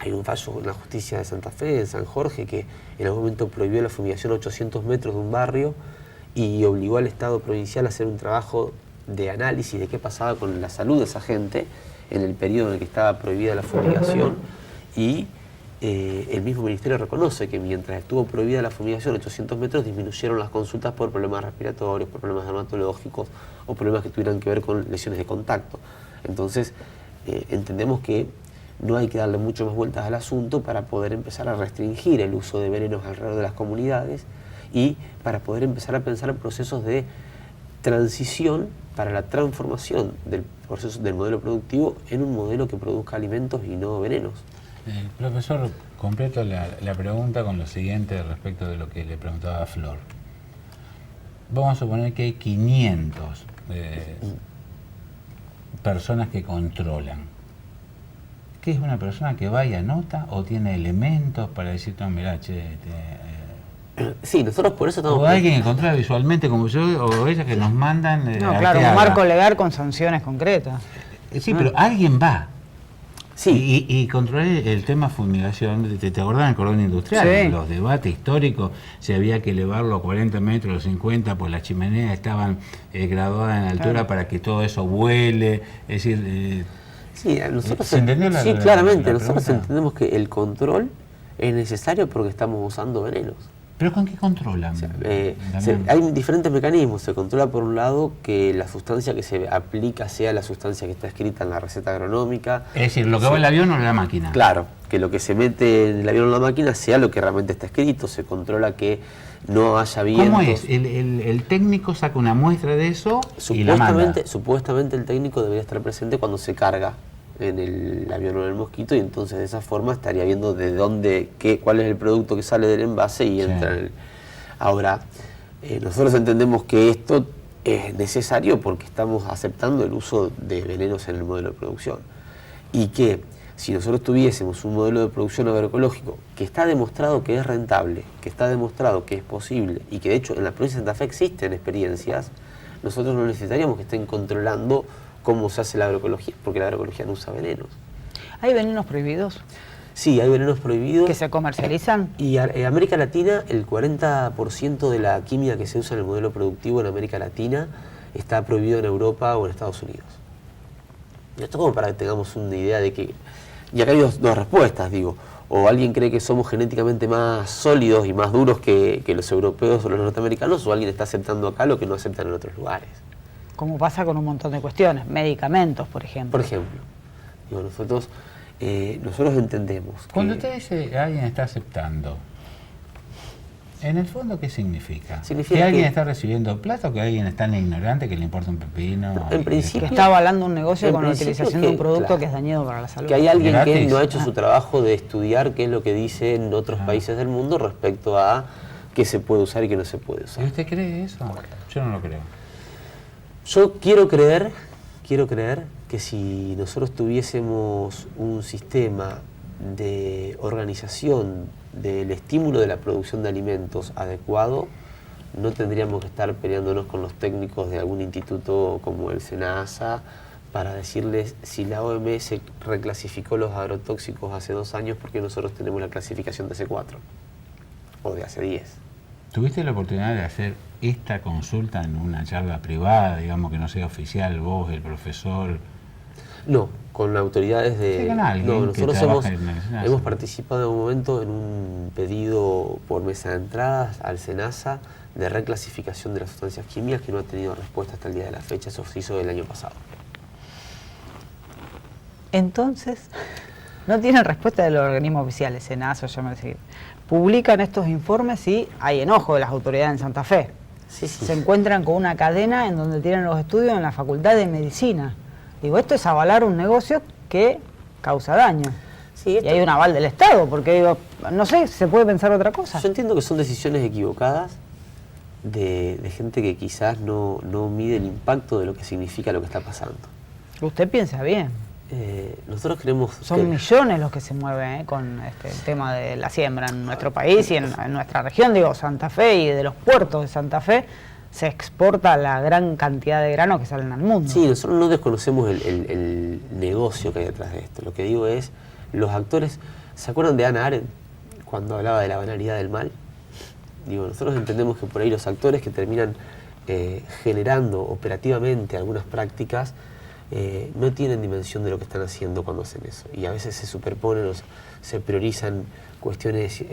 Hay un fallo en la justicia de Santa Fe, en San Jorge, que en algún momento prohibió la fumigación a 800 metros de un barrio y obligó al Estado provincial a hacer un trabajo de análisis de qué pasaba con la salud de esa gente en el periodo en el que estaba prohibida la fumigación, y el mismo ministerio reconoce que mientras estuvo prohibida la fumigación a 800 metros disminuyeron las consultas por problemas respiratorios, por problemas dermatológicos o problemas que tuvieran que ver con lesiones de contacto. Entonces entendemos que no hay que darle mucho más vueltas al asunto para poder empezar a restringir el uso de venenos alrededor de las comunidades y para poder empezar a pensar en procesos de transición para la transformación del proceso del modelo productivo en un modelo que produzca alimentos y no venenos. Profesor, completo la pregunta con lo siguiente respecto de lo que le preguntaba a Flor. Vamos a suponer que hay 500 personas que controlan. ¿Qué es una persona que va y anota o tiene elementos para decir, no, mirá, che, sí, nosotros por eso estamos... O alguien que controla visualmente como yo o ella que nos mandan... No, claro, un marco legal con sanciones concretas. Sí, pero alguien va. Sí. Y controlar el tema fumigación, ¿te acordás del cordón industrial? Sí. Los debates históricos, si había que elevarlo a 40 metros, 50, pues las chimeneas estaban graduadas en altura, claro, para que todo eso vuele, es decir... sí, nosotros ¿se entendió sí, claramente, nosotros entendemos que el control es necesario porque estamos usando venenos. ¿Pero con qué controlan? O sea, hay diferentes mecanismos. Se controla por un lado que la sustancia que se aplica sea la sustancia que está escrita en la receta agronómica. Es decir, lo que va en el avión o en la máquina. Claro, que lo que se mete en el avión o en la máquina sea lo que realmente está escrito. Se controla que no haya vientos. ¿Cómo es? ¿El técnico saca una muestra de eso y la manda? Supuestamente el técnico debería estar presente cuando se carga en el avión o en el mosquito, y entonces de esa forma estaría viendo de dónde, cuál es el producto que sale del envase y entra en el... Ahora, nosotros entendemos que esto es necesario porque estamos aceptando el uso de venenos en el modelo de producción, y que si nosotros tuviésemos un modelo de producción agroecológico que está demostrado que es rentable, que está demostrado que es posible, y que de hecho en la provincia de Santa Fe existen experiencias, nosotros no necesitaríamos que estén controlando cómo se hace la agroecología, porque la agroecología no usa venenos. ¿Hay venenos prohibidos? Sí, hay venenos prohibidos. ¿Que se comercializan? Y en América Latina, el 40% de la química que se usa en el modelo productivo en América Latina está prohibido en Europa o en Estados Unidos. Y esto como para que tengamos una idea de que... Y acá hay dos respuestas, digo. O alguien cree que somos genéticamente más sólidos y más duros que los europeos o los norteamericanos, o alguien está aceptando acá lo que no aceptan en otros lugares. Como pasa con un montón de cuestiones, medicamentos, por ejemplo. Por ejemplo, digo, nosotros entendemos que... Cuando usted dice alguien está aceptando, en el fondo, ¿qué significa? Significa ¿Que alguien está recibiendo plata o que alguien es tan ignorante que le importa un pepino? No, en principio... Que está avalando un negocio con la utilización de un producto que es dañino para la salud. Que hay alguien ¿Gratis? Que no ha hecho su trabajo de estudiar qué es lo que dice en otros países del mundo respecto a qué se puede usar y qué no se puede usar. ¿Y usted cree eso? Yo no lo creo. Yo quiero creer que si nosotros tuviésemos un sistema de organización del estímulo de la producción de alimentos adecuado, no tendríamos que estar peleándonos con los técnicos de algún instituto como el SENASA para decirles si la OMS reclasificó los agrotóxicos hace 2 años, porque nosotros tenemos la clasificación de hace 4 o de hace 10. ¿Tuviste la oportunidad de hacer esta consulta en una charla privada, digamos que no sea oficial, vos, el profesor? No, con autoridades de... Sí, con alguien no, nosotros hemos participado en un momento en un pedido por mesa de entradas al SENASA de reclasificación de las sustancias químicas que no ha tenido respuesta hasta el día de la fecha. Eso se hizo el año pasado. Entonces, no tienen respuesta de los organismos oficiales, SENASA, publican estos informes y hay enojo de las autoridades en Santa Fe. Sí, sí. Se encuentran con una cadena en donde tienen los estudios en la Facultad de Medicina. Digo, esto es avalar un negocio que causa daño. Sí, y hay un aval del Estado, porque digo, no sé, ¿se puede pensar otra cosa? Yo entiendo que son decisiones equivocadas de gente que quizás no mide el impacto de lo que significa lo que está pasando. Usted piensa bien. Nosotros creemos... Son millones los que se mueven con el tema de la siembra en nuestro país y en nuestra región, digo, Santa Fe, y de los puertos de Santa Fe se exporta la gran cantidad de granos que salen al mundo. Sí, nosotros no desconocemos el negocio que hay detrás de esto. Lo que digo es, los actores... ¿Se acuerdan de Hannah Arendt cuando hablaba de la banalidad del mal? Digo, nosotros entendemos que por ahí los actores que terminan generando operativamente algunas prácticas no tienen dimensión de lo que están haciendo cuando hacen eso. Y a veces se superponen o se priorizan cuestiones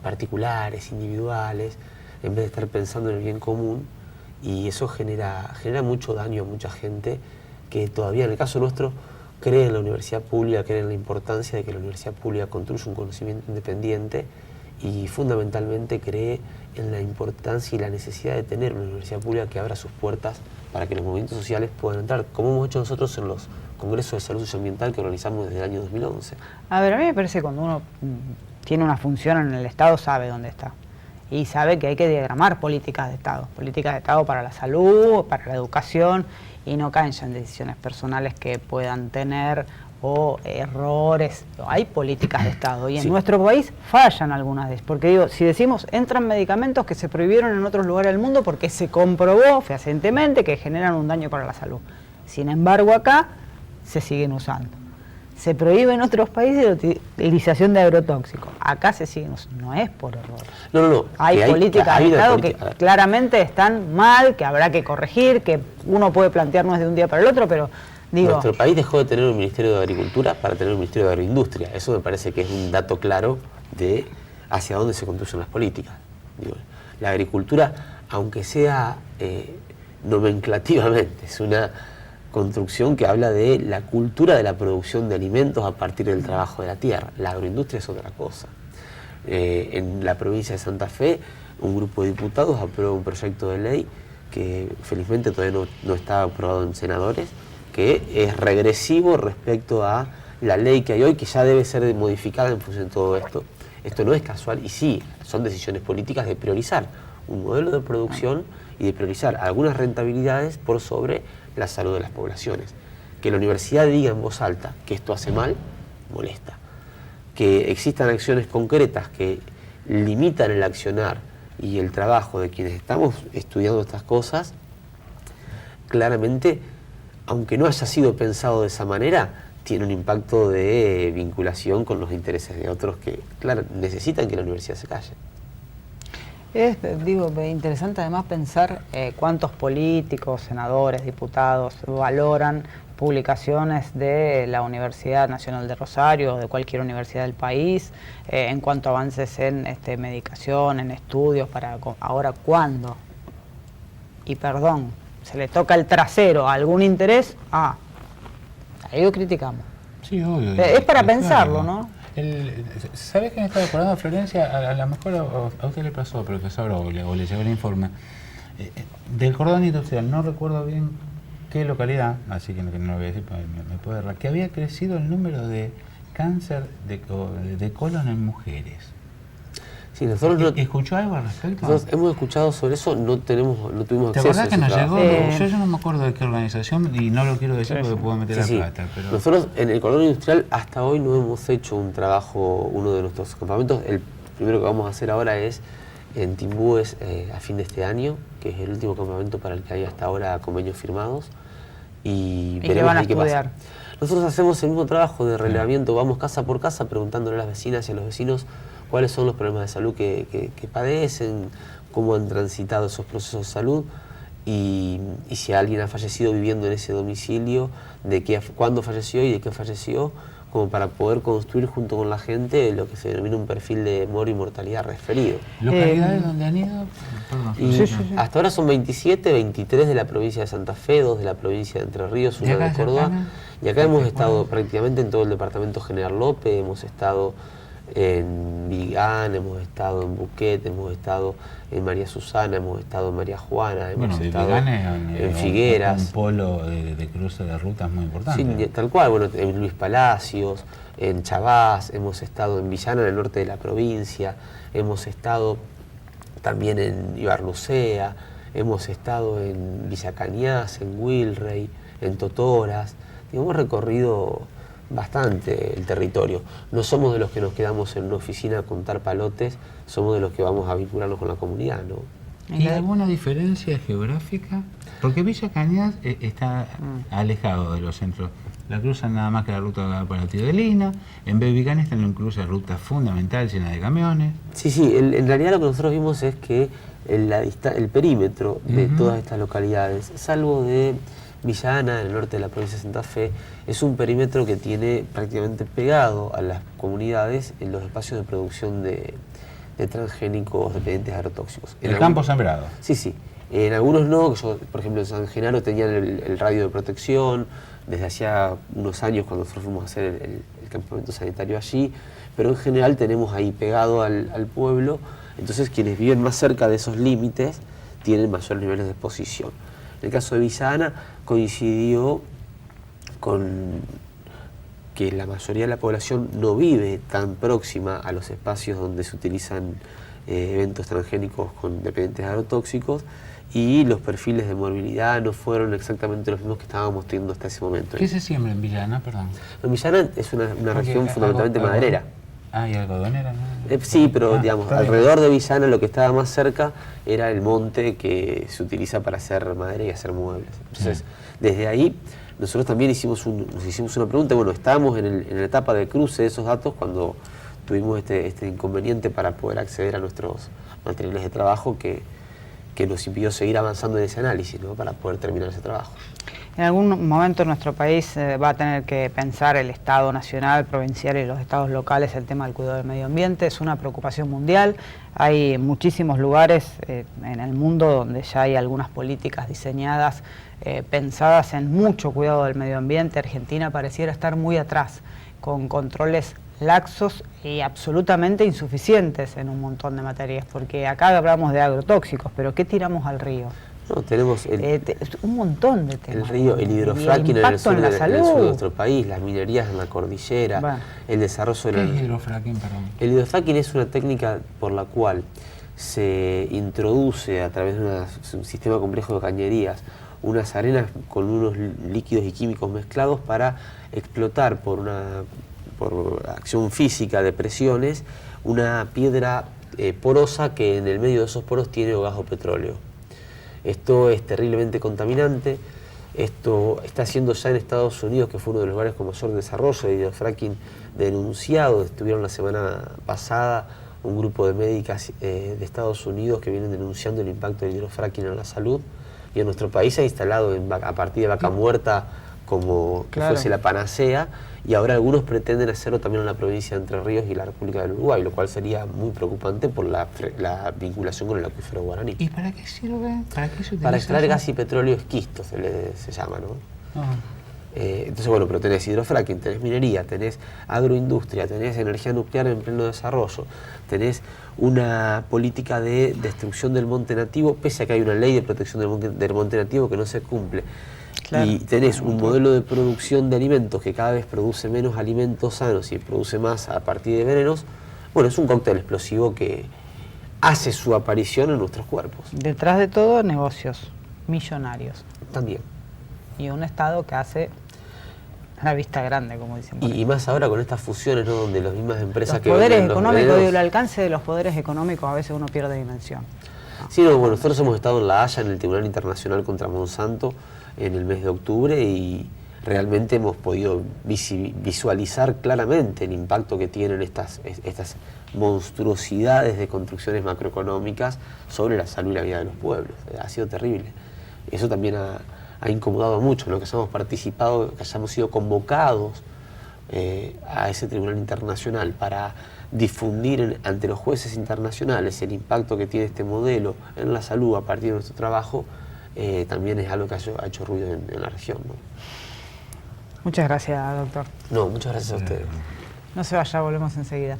particulares, individuales, en vez de estar pensando en el bien común. Y eso genera mucho daño a mucha gente que todavía, en el caso nuestro, cree en la universidad pública, cree en la importancia de que la universidad pública construya un conocimiento independiente y fundamentalmente cree en la importancia y la necesidad de tener una universidad pública que abra sus puertas para que los movimientos sociales puedan entrar, como hemos hecho nosotros en los congresos de salud socioambiental que organizamos desde el año 2011. A ver, a mí me parece que cuando uno tiene una función en el Estado sabe dónde está. Y sabe que hay que diagramar políticas de Estado para la salud, para la educación, y no caen ya en decisiones personales que puedan tener o errores. Hay políticas de Estado y en nuestro país fallan algunas de ellas. Porque digo, si decimos, entran medicamentos que se prohibieron en otros lugares del mundo porque se comprobó fehacientemente que generan un daño para la salud. Sin embargo, acá se siguen usando. Se prohíbe en otros países la utilización de agrotóxicos. Acá se siguen usando. No es por error. No. Hay políticas de Estado que claramente están mal, que habrá que corregir, que uno puede plantear no es de un día para el otro, pero digo... Nuestro país dejó de tener un Ministerio de Agricultura para tener un Ministerio de Agroindustria. Eso me parece que es un dato claro de hacia dónde se conducen las políticas. Digo, la agricultura, aunque sea nomenclativamente, es una construcción que habla de la cultura de la producción de alimentos a partir del trabajo de la tierra. La agroindustria es otra cosa. En la provincia de Santa Fe, un grupo de diputados aprueba un proyecto de ley que felizmente todavía no está aprobado en senadores, que es regresivo respecto a la ley que hay hoy, que ya debe ser modificada en función de todo esto. Esto no es casual y sí, son decisiones políticas de priorizar un modelo de producción y de priorizar algunas rentabilidades por sobre la salud de las poblaciones. Que la universidad diga en voz alta que esto hace mal, molesta. Que existan acciones concretas que limitan el accionar y el trabajo de quienes estamos estudiando estas cosas, claramente, aunque no haya sido pensado de esa manera, tiene un impacto de vinculación con los intereses de otros que, claro, necesitan que la universidad se calle. Es, digo, interesante además pensar cuántos políticos, senadores, diputados valoran publicaciones de la Universidad Nacional de Rosario o de cualquier universidad del país en cuanto a avances en medicación, en estudios, para ahora cuándo, y perdón, se le toca el trasero a algún interés, ahí lo criticamos. Sí, obvio. Es para pensarlo, claro, ¿no? ¿Sabés que me estaba acordando, Florencia? A lo mejor a usted le pasó, profesor, o le llegó el informe, del cordón industrial, no recuerdo bien qué localidad, así que no lo voy a decir, me puede errar, que había crecido el número de cáncer de colon en mujeres. Sí, nosotros ¿Escuchó algo al respecto? Nosotros hemos escuchado sobre eso, no tuvimos ¿Te acceso acordás que nos llegó? Yo no me acuerdo de qué organización y no lo quiero decir porque puedo meter la plata. Pero... Nosotros en el cordón industrial hasta hoy no hemos hecho un trabajo, uno de nuestros campamentos. El primero que vamos a hacer ahora es en Timbúes a fin de este año, que es el último campamento para el que hay hasta ahora convenios firmados. Y veremos van a estudiar. Nosotros hacemos el mismo trabajo de relevamiento, vamos casa por casa preguntándole a las vecinas y a los vecinos cuáles son los problemas de salud que padecen, cómo han transitado esos procesos de salud y si alguien ha fallecido viviendo en ese domicilio, cuándo falleció y de qué falleció, como para poder construir junto con la gente lo que se denomina un perfil de moro y mortalidad referido. ¿Localidades donde han ido? Perdón, hasta ahora son 27, 23 de la provincia de Santa Fe, 2 de la provincia de Entre Ríos, 1 de Córdoba. Y acá hemos estado prácticamente en todo el departamento General López, hemos estado en Vigán, hemos estado en Buquet, hemos estado en María Susana, hemos estado en María Juana, hemos estado en Figueras. Un polo de cruce de rutas muy importante. Sí, tal cual, bueno, en Luis Palacios, en Chavás, hemos estado en Villana, en el norte de la provincia, hemos estado también en Ibarlucea, hemos estado en Villa Cañas, en Wilrey, en Totoras, y hemos recorrido bastante el territorio. No somos de los que nos quedamos en una oficina a contar palotes, somos de los que vamos a vincularnos con la comunidad, ¿no? ¿Y alguna diferencia geográfica? Porque Villa Cañas está alejado de los centros. la cruzan nada más que la ruta para Tiro de Lina. En Bebicanesta no cruza ruta fundamental llena de camiones. Sí, sí, en realidad lo que nosotros vimos es que el perímetro de todas estas localidades, salvo de Villa Ana, en el norte de la provincia de Santa Fe, es un perímetro que tiene prácticamente pegado a las comunidades en los espacios de producción de transgénicos dependientes de agrotóxicos. El campo sembrado. Sí, sí. En algunos no, por ejemplo en San Genaro tenían el radio de protección desde hacía unos años cuando nosotros fuimos a hacer el campamento sanitario allí, pero en general tenemos ahí pegado al pueblo, entonces quienes viven más cerca de esos límites tienen mayores niveles de exposición. En el caso de Villa Ana coincidió con que la mayoría de la población no vive tan próxima a los espacios donde se utilizan eventos transgénicos con dependientes agrotóxicos, y los perfiles de morbilidad no fueron exactamente los mismos que estábamos teniendo hasta ese momento. ¿Qué se siembra en Villa Ana, perdón? En Villa Ana es una región fundamentalmente maderera. Ah, y algodonera, ¿no? Sí, pero digamos, alrededor de Villa Ana lo que estaba más cerca era el monte que se utiliza para hacer madera y hacer muebles. Entonces, desde ahí nosotros también nos hicimos una pregunta. Bueno, estábamos en la etapa de cruce de esos datos cuando tuvimos este inconveniente para poder acceder a nuestros materiales de trabajo que nos impidió seguir avanzando en ese análisis, ¿no?, para poder terminar ese trabajo. En algún momento nuestro país va a tener que pensar el Estado nacional, provincial y los estados locales el tema del cuidado del medio ambiente. Es una preocupación mundial. Hay muchísimos lugares en el mundo donde ya hay algunas políticas diseñadas, pensadas en mucho cuidado del medio ambiente. Argentina pareciera estar muy atrás, con controles laxos y absolutamente insuficientes en un montón de materias, porque acá hablamos de agrotóxicos, pero ¿qué tiramos al río? No, tenemos un montón de temas. El río, el hidrofracking en el sur de nuestro país, las minerías en la cordillera, el desarrollo ¿Qué es hidrofracking, perdón? El hidrofracking es una técnica por la cual se introduce a través de un sistema complejo de cañerías unas arenas con unos líquidos y químicos mezclados para explotar por acción física de presiones una piedra porosa que en el medio de esos poros tiene o gas o petróleo. Esto es terriblemente contaminante. Esto está haciendo ya en Estados Unidos, que fue uno de los lugares con mayor desarrollo de hidrofracking denunciado. Estuvieron la semana pasada un grupo de médicas de Estados Unidos que vienen denunciando el impacto del hidrofracking en la salud. Y en nuestro país se ha instalado a partir de vaca muerta como que fuese la panacea, y ahora algunos pretenden hacerlo también en la provincia de Entre Ríos y la República del Uruguay, lo cual sería muy preocupante por la vinculación con el acuífero guaraní. ¿Y para qué sirve? ¿Para qué se utiliza? Para extraer gas y petróleo esquisto se llama, ¿no? Entonces, bueno, pero tenés hidrofracking, tenés minería, tenés agroindustria, tenés energía nuclear en pleno desarrollo, tenés una política de destrucción del monte nativo, pese a que hay una ley de protección del monte nativo que no se cumple. Y tenés un modelo de producción de alimentos que cada vez produce menos alimentos sanos y produce más a partir de venenos. Bueno, es un cóctel explosivo que hace su aparición en nuestros cuerpos. Detrás de todo, negocios millonarios. También. Y un Estado que hace la vista grande, como dicen. Y más ahora con estas fusiones, ¿no?, donde las mismas empresas los que poderes económicos y el alcance de los poderes económicos a veces uno pierde dimensión. Sí, no, bueno, nosotros hemos estado en La Haya, en el Tribunal Internacional contra Monsanto, en el mes de octubre, y realmente hemos podido visualizar claramente el impacto que tienen estas monstruosidades de construcciones macroeconómicas sobre la salud y la vida de los pueblos. Ha sido terrible. Eso también ha incomodado mucho, ¿no?, que hayamos participado, que hayamos sido convocados a ese Tribunal Internacional para difundir ante los jueces internacionales el impacto que tiene este modelo en la salud a partir de nuestro trabajo. También es algo que ha hecho ruido en la región, ¿no? Muchas gracias, doctor. No, muchas gracias a ustedes. No se vaya, volvemos enseguida.